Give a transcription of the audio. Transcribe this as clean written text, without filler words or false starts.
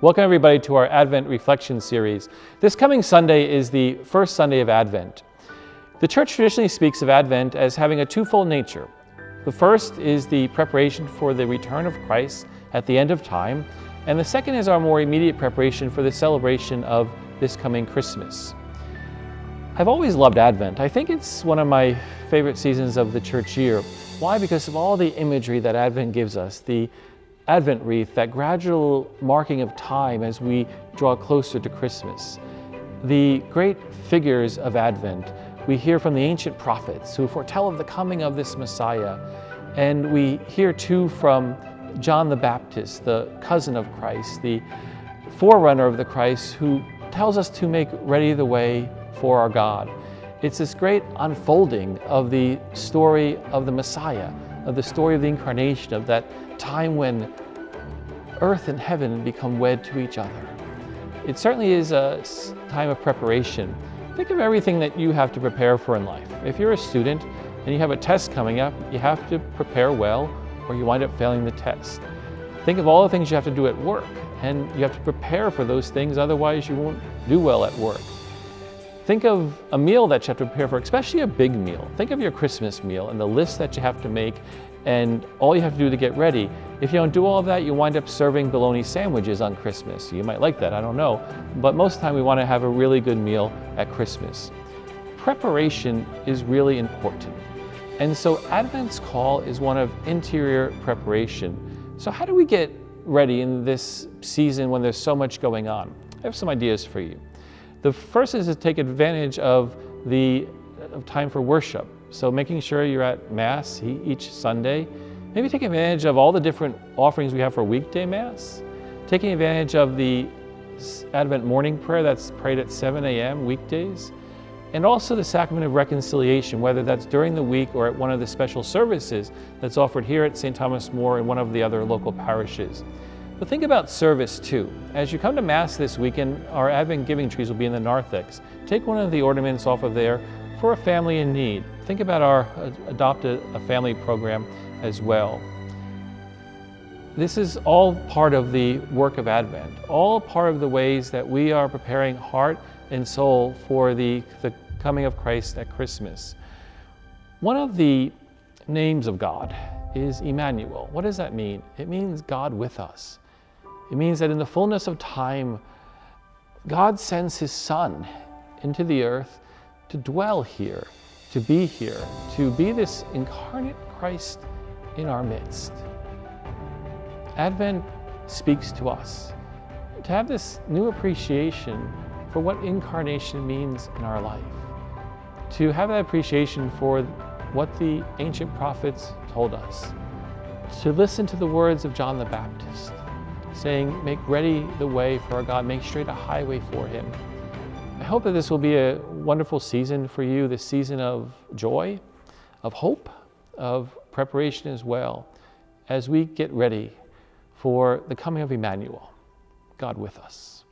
Welcome everybody to our Advent Reflection Series. This coming Sunday is the first Sunday of Advent. The Church traditionally speaks of Advent as having a twofold nature. The first is the preparation for the return of Christ at the end of time, and the second is our more immediate preparation for the celebration of this coming Christmas. I've always loved Advent. I think it's one of my favorite seasons of the church year. Why? Because of all the imagery that Advent gives us, the Advent wreath, that gradual marking of time as we draw closer to Christmas. The great figures of Advent, we hear from the ancient prophets who foretell of the coming of this Messiah. And we hear too from John the Baptist, the cousin of Christ, the forerunner of the Christ, who tells us to make ready the way for our God. It's this great unfolding of the story of the Messiah, of the story of the incarnation, of that time when earth and heaven become wed to each other. It certainly is a time of preparation. Think of everything that you have to prepare for in life. If you're a student and you have a test coming up, you have to prepare well or you wind up failing the test. Think of all the things you have to do at work, and you have to prepare for those things, otherwise you won't do well at work. Think of a meal that you have to prepare for, especially a big meal. Think of your Christmas meal and the list that you have to make and all you have to do to get ready. If you don't do all of that, you wind up serving bologna sandwiches on Christmas. You might like that, I don't know. But most of the time we want to have a really good meal at Christmas. Preparation is really important. And so Advent's call is one of interior preparation. So how do we get ready in this season when there's so much going on? I have some ideas for you. The first is to take advantage of time for worship. So making sure you're at Mass each Sunday. Maybe take advantage of all the different offerings we have for weekday Mass. Taking advantage of the Advent morning prayer that's prayed at 7 a.m. weekdays. And also the Sacrament of Reconciliation, whether that's during the week or at one of the special services that's offered here at St. Thomas More and one of the other local parishes. But think about service too. As you come to Mass this weekend, our Advent giving trees will be in the narthex. Take one of the ornaments off of there for a family in need. Think about our Adopt a Family program as well. This is all part of the work of Advent, all part of the ways that we are preparing heart and soul for the coming of Christ at Christmas. One of the names of God is Emmanuel. What does that mean? It means God with us. It means that in the fullness of time, God sends His Son into the earth to dwell here, to be this incarnate Christ in our midst. Advent speaks to us to have this new appreciation for what incarnation means in our life, to have that appreciation for what the ancient prophets told us, to listen to the words of John the Baptist, saying, make ready the way for our God, make straight a highway for Him. I hope that this will be a wonderful season for you, this season of joy, of hope, of preparation as well, as we get ready for the coming of Emmanuel, God with us.